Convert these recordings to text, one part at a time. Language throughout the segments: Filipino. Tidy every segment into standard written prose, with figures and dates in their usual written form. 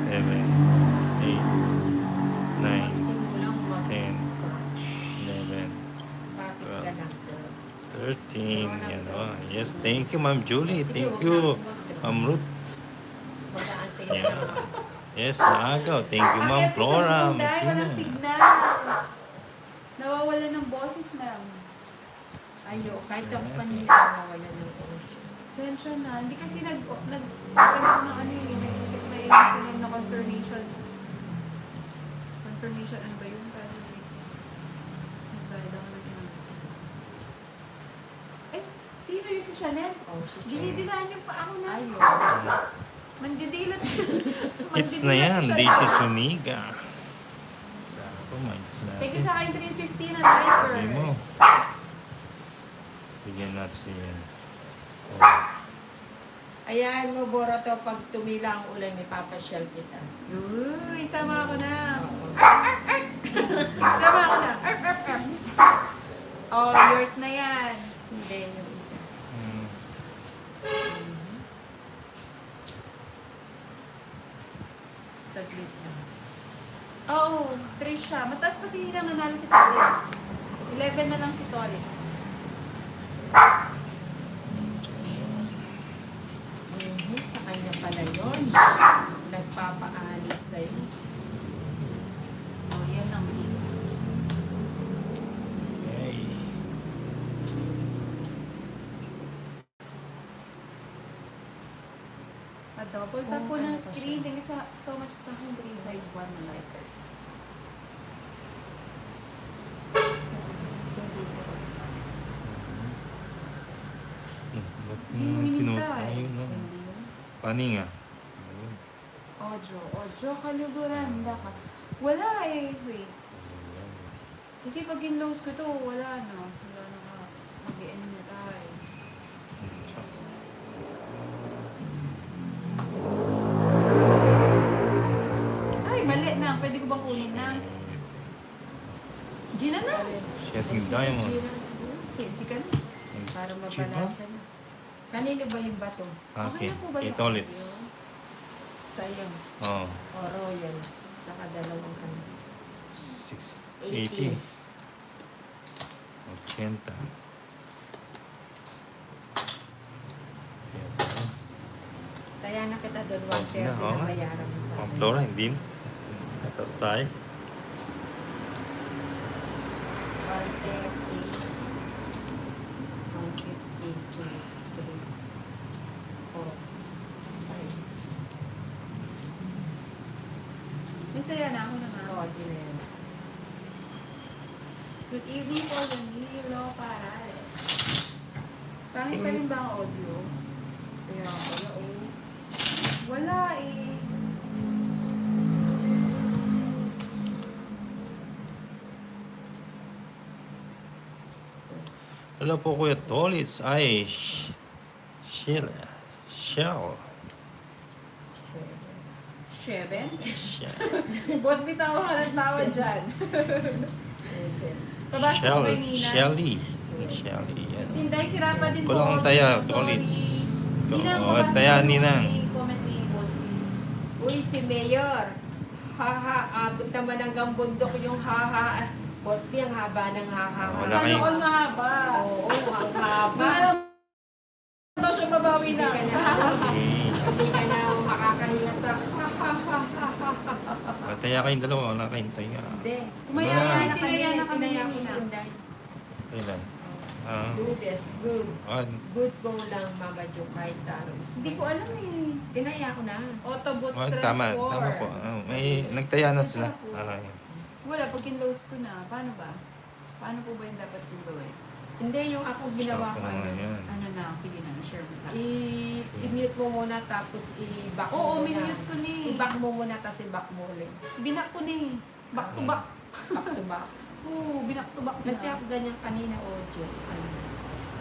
7, 8, 9, Simulang 10, mag-crush. 11, Bakit ka 12, lang, girl? 13. Yan, oh. Yes, thank you, Ma'am Julie. Thank you, Ma'am Ruth. Mag-aantay Yeah. na. Yes, naagaw. Thank you, Ma'am Akit ka sa Flora bubong dahil Messina. walang signal. Nawawala ng boses, ma'am. Ayo, kahit ako Yes, kanina nawawala ng ocean. Sensya na. Hindi kasi nagkaroon ng ano eh. Nag-isip na yung sinend na confirmation. Confirmation, ano ba yun? Kasi nagbayad ako ng ano. Eh, sino yung si Chanel? Oh, si Chen. Dinidilaan niyo pa ako na. Ayo. Mandidilat. It's na yan. This is Uniga. Sabi ko, mites Thank you natin. sa akin, 350 na Sabi mo. lifers. Bigyan natin yan. Oh. Ayan mo, Boroto, pag tumila ang ulan, may papasyal kita. Uy, sama ako na. Oo. Sama ako na. Oh, yours na yan. Hindi, yung isa. Mm. Saglit lang. Oo, 3 siya. Mataas kasi lang nanalo si Torres. 11 na lang si Torres. Sa kanya pala yun. Nagpapaalis sa'yo. Oh, yan ang hito. Okay. Pa-double tap po ng screen. Thank you so much sa 151 na likers. Ba't Hindi mo hinintay. pinutay, no? Hindi yun. Paninga. Ayun. Ojo, kaluguranda ka. Wala eh, wait. Ayan. Kasi pag in-lows ko to, wala na. Wala na ka. Mag-i-end na tayo. Tsaka. Ay, mali na. Pwede ko bang kunin na? Gina na. Setting diamond. Shit, ka na. Para Cheap, no? mabalasan. Kanino ba yung bato? Okay. Okay na po ba yung Ito ulit. audio? Sayang. Oh. O royal. Tsaka dalawang ano. 680. 80. Kaya na kita doon, Okay 130 na, oo na nga. bayaran mo sa Ma'am akin. Flora, hindi. Tapos tayo. 130. 150. 2, 3, 4, 5. Hintayan na ako naman. Oo, di na yan. Good evening po, Danilo Parales. Pangit pa rin ba ang audio? Kaya pala, oh. Wala eh. Hello po Kuya Tolis. Ay, Shell. Seven? Shell. Boss, bitaw ka ng tawa dyan. Pabasa ko kay Nina. Shelly. Shelly. Yan. Sinday, sira pa din po. Kulang audio. taya, Sorry. Tolis. Ninang, Oo, pabasa taya, ko Ninang. yung comment ni Boss B. Uy, si Mayor. Haha, abot naman hanggang bundok yung haha. Boss B, ang haba ng haha. Wala Sana kayo. all mahaba. Oo, ang haba. Hindi na lang daw siya babawi Hindi na. ka na, Okay. hindi ka na makakahinga sa Taya kayong dalawa. Wala kayong taya. Hindi. Kumaya Wala. kami, tinaya na kami Tinaya ni ko si Nina. Inday. Kailan? Ah. Do this, good. Ah, Good go lang, Mama Jo, kahit taros. Hindi ko alam eh. Tinaya ko na. Auto boot ah, stress tama. 4. Tama po. Ah, may nagtaya na sila. Ah, yun. Wala, pag in-lows ko na. Paano ba? Paano po ba yung dapat kong gawin? Hindi, yung ako ginawa ko. Tsaka naman yan. Ano na, sige na, share mo sa akin. I-mute mo muna tapos i-back mo Oo, muna. minute ko na eh. I-back mo muna tapos i-back mo ulit. Binak ko na eh. Back to back. Back to back. Oo, binak to back na. Kasi ako ganyan kanina audio. Ano.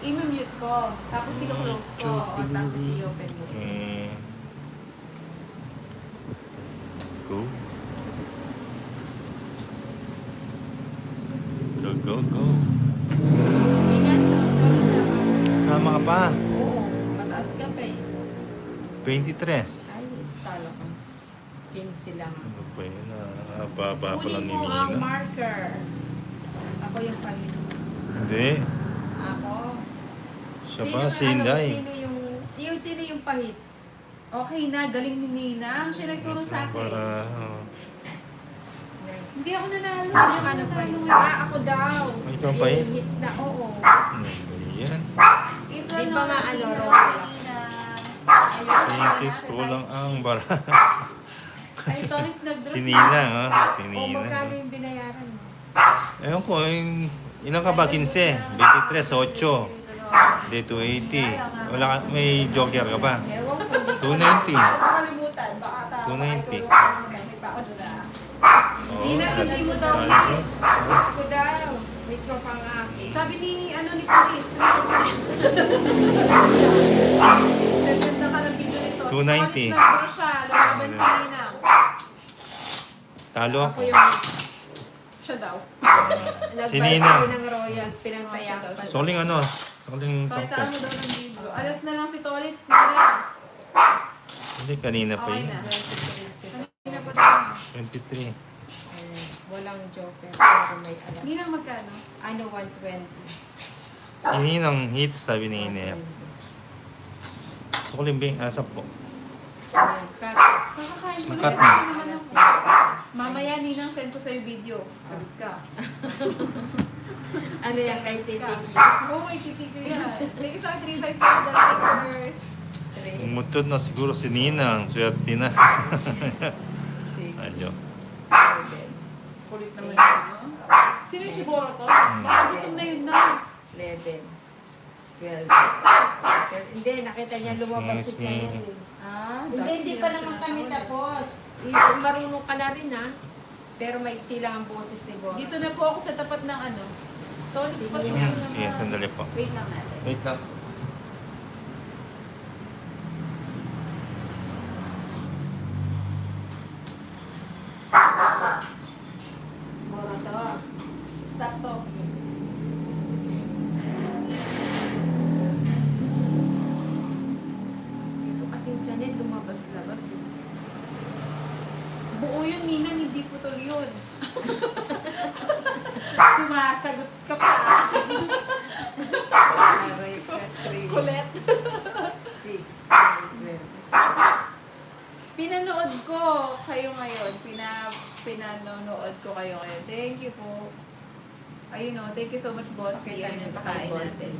I-mute ko. Tapos i-close ko. O, tapos i-open mo. Okay. Go. Go, go, go. Sige nga, tuloy Sama ka pa. Oo, mataas ka pa eh. 23. Ay, talo ka. 15 lang. Ano pa yun? Baba pa lang Kunin ni mo ang Nina. marker. Ako yung pahis. Hindi. Ako. Siya ba? Si Inday. Sino yung pahits? Okay na, galing ni Nina. Siya nagturo sa akin. Para, Nice. Hindi ako nanalo. Ano Siya ka na nanalo pahits? ngayon. Ako daw. Ikaw ang pahits? Hits na, oo. ano ba yan? Ito Di ba nga, ano, Nina, Rosa? Nina. Pinkies ko lang ang bara. Ay, Tonis nag-draw. Si Nina, ha? Si O Nina. magkano yung binayaran mo? Ewan ko, ilan ka ba? 15? 23, 8. Hindi, 280. Wala ka, may joker ka ba? Ewan ko, hindi ko 290. Makalimutan. Baka 290. May pa ako doon na. Oo. Nina, hindi mo daw Ayos, hits. hits ko daw. Mismo pang akin. Sabi ni Police. Sesenda ka ng video nito. Si 290. Tonis nag-draw siya. Lumaban si Nina. Talo Ako ako. yung Siya daw. Si nag-buy Nina. tayo ng Royal. Pinantayan pa. Soling ano? Soling Pakitaan 10. mo daw ng video. Alas na lang si Tolitz. Nina. Hindi, kanina pa Okay yun. na. Kanina pa daw. 23. Walang joker. Pero may alam. Nina, magkano? Ano, 120. Si Ninang hits, sabi ni Inep. Soling bing, asa po. Ayan, cut. Kakakain ko Nakat na. na. Naman ako. Mamaya, Ninang, send ko sa'yo video. Agad ka. Ano yan kay Titi? Oo, may titi ko yan. Thank you sa 354 the likers. Umutod na siguro si Ninang. Swerte na. 6, Adyo. 7, Kulit naman yun, no? Sino yung siguro to? Baka gutom na yun na. 11, 12. Hindi, nakita niya lumabas si Chanel. Ah, Hindi pa naman kami tapos. Marunong ka na rin ha. Pero maiksi lang ang boses ni Bora. Dito na po ako sa tapat ng ano. Tolitz pa Sige, sumunod Sige, sandali po. Wait lang natin. Wait lang. Bora to. Stop talking. Dito kasi yung Chanel lumabas-labas. Buo yun, Nina, hindi putol yun. Sumasagot ka pa. Aray ka, 3, Kulit. 6, 7. Pinanood ko kayo ngayon. Pinanonood ko kayo ngayon. Thank you po. Ayun o, thank you so much, Boss. Okay, Kaya tayo napakain Boss natin.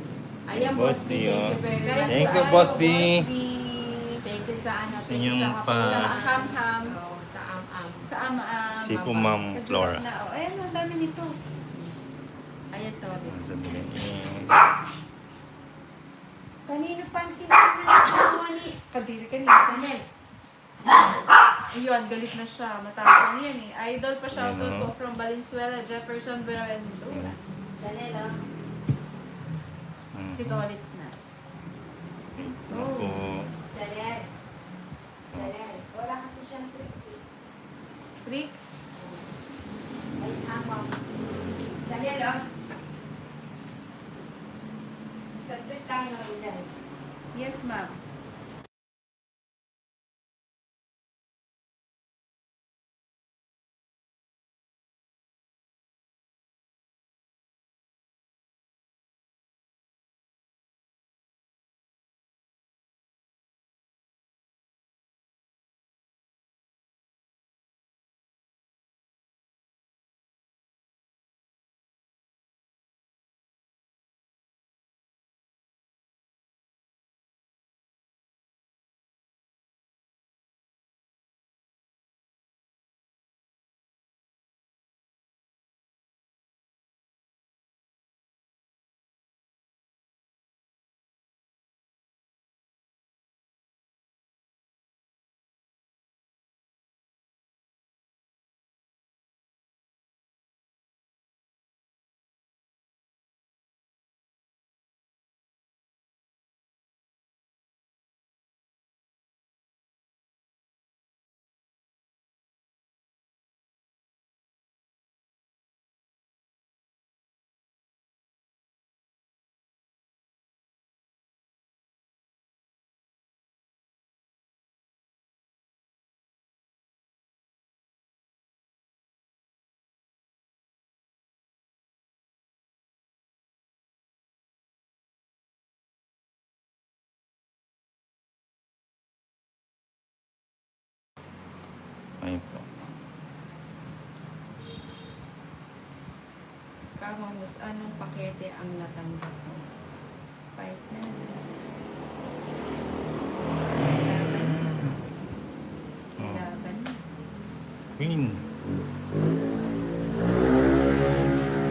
Ayan, Boss Boss B, B, thank oh. you very Kahit much. Thank you, sa Boss ano, B. Thank you sa ano, thank you Inyong sa pa- Sa kapatid. ham-ham. Oo, sa am-am. Sa ama-am. Si po Ma'am Flora. Na, oh, ayan, ang dami nito. Ayan, Tori. Sandali. Kanino panty na nalawa ni... Kadiri ka ni Chanel. Ayun, galit na siya. Matapang yan eh. Idol pa shoutout Ayun, po oh. from Valenzuela, Jefferson Buenaventura. Chanel, ah. Si Tolitz na. Ako. Chanel. Chanel. Wala kasi siyang tricks eh. Tricks. Ay, amang. Chanel, oh. Saglit lang naman dyan. Yes, ma'am. Kahongos, anong pakete ang natanggap mo? Fight na. Oh. Laban na. Queen.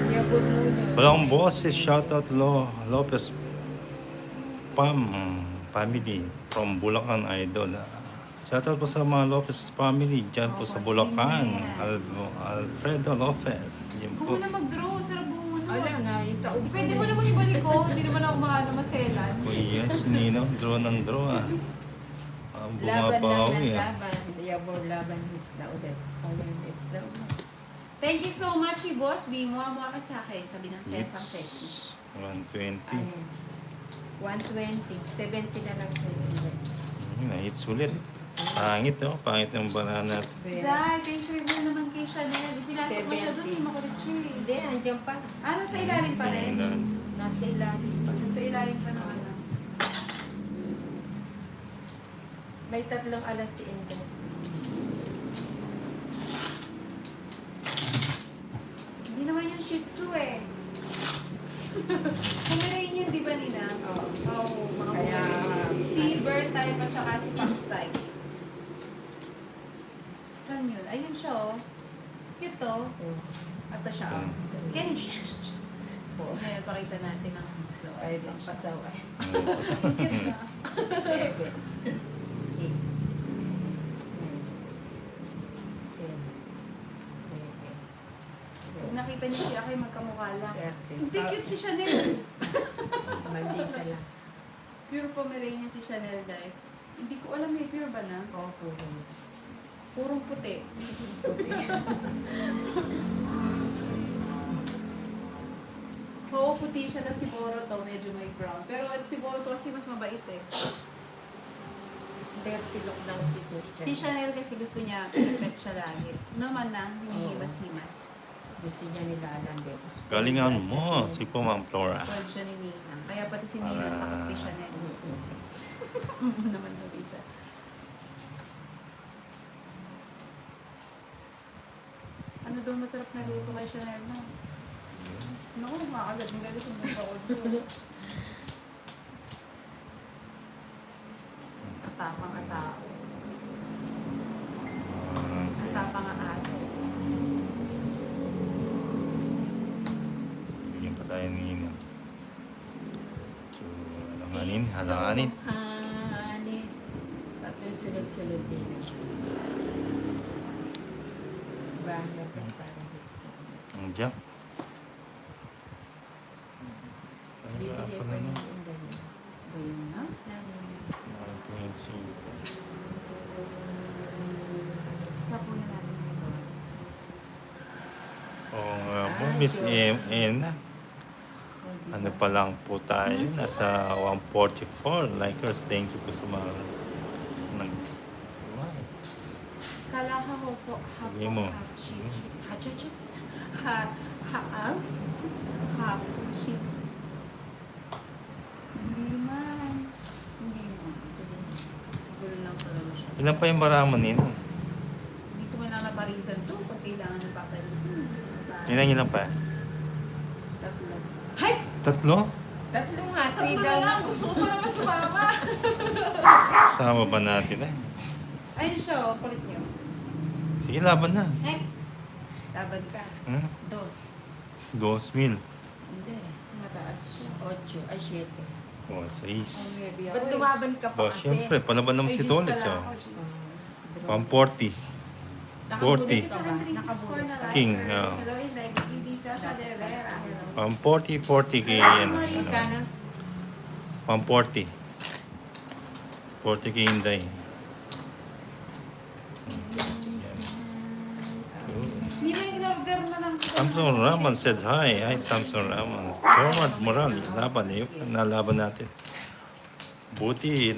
Yabon muna. Walang boses. Shoutout Lopez family from Bulacan Idol. Shoutout po sa mga Lopez family dyan po sa Bulacan. Alfredo Lopez. Yan Huwag po. mo na mag-draw. Sarap mo muna. Ala na, yung taog ko. Pwede mo naman ibalik ko. Hindi naman ako maselan. Oh yes, Nino. Draw ng draw ah. Laban lang Bumabawi ng ah. laban. Yabon laban hits na ulit. Ayan, hits na ulit. Thank you so much, boss. Bimuha-muha ka sa akin. Sabi ng Sesang Sesi. It's 120. Ayan. 120. 70 na lang sa inyo. Hits ulit. Pangit oh. Pangit ang banana natin. Dahil, thanks review naman kay Chanel. Pinasok mo siya doon, 70. hindi makulit siya eh. Hindi, andyan pa. Ah, nasa ilalim pa rin. Nasa ilalim pa. Nasa ilalim pa naman. May tatlong alas si Indo. Hindi naman yung Shih Tzu eh. Kumirain yun, di ba Nina? Oo. Oo, mga Kaya, Pomeranian. Si Bird type at saka si Fox type. Saan yun? Ayun siya oh. Cute oh. Ato siya oh. Saan? Ken, ngayon pakita natin ang so, Ay, ang pasaw ay. cute na. 7. 8. Pag nakita niyo siya kayo magkamukha lang. 30. Hindi cute si Chanel. Mali ka lang. Pure Pomeranian si Chanel dahil. Hindi ko alam may pure ba na? Opo. Purong puti. Oo, puti siya na si Boruto, medyo may brown. Pero si Boruto kasi mas mabait eh. 30 look lang si Kucha. Si Chanel kasi gusto niya, perfect siya lagi. Naman na, hindi Oo. himas-himas. Gusto niya nilalang din. Galingan mo, si Pumang Flora. Spoiled siya ni Nina. Kaya pati si Nina Ah. nakakati Chanel. Naman mag-isa. Ano daw masarap na luto kay Chanel na? Naku, makakagad ng galit yung mga doon. Atapang atao. Atapang aso. Bigyan pa tayo ni Nino. So, halanganin. Hanin. Tatlo sunod-sunod din. Bangat at parang hits na. Ang jump. Bibigay ko niya yung ganyan. Ayun na. Sa po na natin ito. Oo nga po, Miss Emna. Ano pa lang po tayo, nasa 144 likers. Thank you po sa mga likes. Kala ho po, Sabi mo. half Shih Tzu. Hindi man. Hindi mo. Gulo lang talaga siya. Ilan pa yung maramo Nino? Hindi ko man lang naparisan to pag kailangan ng papalisin. Ilan pa? Tatlo. Tatlo? Tatlo nga. Tatlo na lang. Gusto ko pa naman sumama. Sama ba natin eh? Ayun siya, oh. Kulit niyo. Sige, laban na. Eh, laban ka. Hmm? 2. 2,000. Hindi. Mataas siya. 8 ay 7. O, 6. maybe ako. Ba't lumaban ka pa Ba, kasi? syempre, palaban naman si Ay, Tolis. jeez pala Oh. ako, jeez. 140. 40. Nakabulit. King, Hello, Inday. Ibisa sa Devera. 140, 40 kay ano. Magkano? 140. 40 kay Inday. Hindi na in-order na lang. Samson Raman said hi. Hi, Samson Raman. Forward moral. Laban eh. Nalaban natin. Buti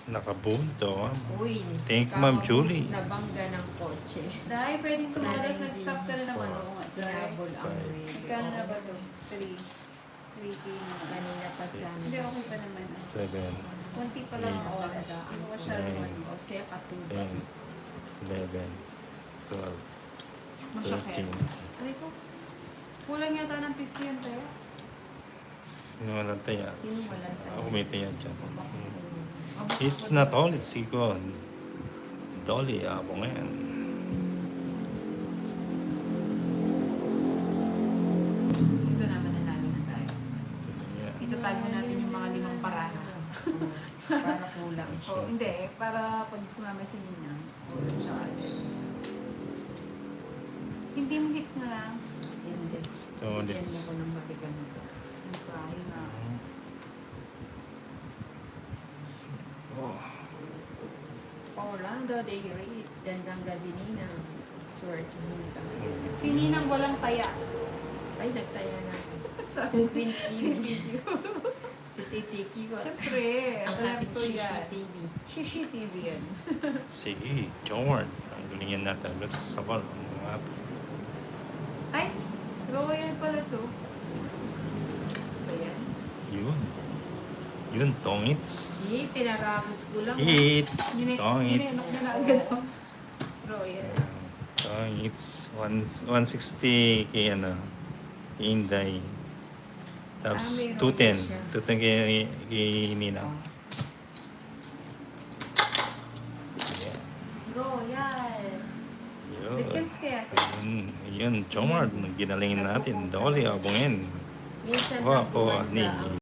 nakabunto. Uy. Thank you, Ma'am Julie. Nabangga ng kotse. Dahil pwedeng tumalas, nag-stop ka na naman. Oo nga, Jai. Hinabol ang Five. grade. Kano na ba ito? 3. 3K na. Kanina pa sa Hindi, okay pa naman. 7, Konti pa lang ang oras. Hindi ko masyado Nine. man. O siya 10, katubag. 11, 12, Masakit. 13, Aray ko. Kulang yata ng 50 yan tayo. Sino walang taya? Sino walang taya? Ako may taya dyan. Abot It's ko not only Sigon. Dolly, ako ngayon. Ito naman nanalo na tayo. Yeah. Itatago natin yung mga 5 parada. Para kulang. Oh, hindi. Para pag sumama si Nina. O, siya. Hindi mo hits na lang. Hindi. So, Bigyan let's... mo ko ng matigan nito. Ang kain na. Oh. Orlando, they read. Gandang gabi, Nina. Swertihin ka. Si Ninang walang taya. Ay, nagtaya na. Sabi Upin TV. Si Titiki ko. Siyempre, Ang alam ating ko yan. TV. Shishi TV yan. Sige, John. Ang galingan natin. Let's sabal. Ay, Royal pala to. Ayan. Yun. Yun, tongits. Hindi, pinarabos ko lang. It's Ninenok tongits. na na agad ako. Royal. Tongits. 160 kay ano, Inday. Tapos may 210. Royal siya. 210 kay Nina. Yeah. Royal. Yun. Nag-camps kaya siya? Yun, Jomar. Ginalingin natin. Dolly, abungin. Minsan Wa lang ko kumanda ni ang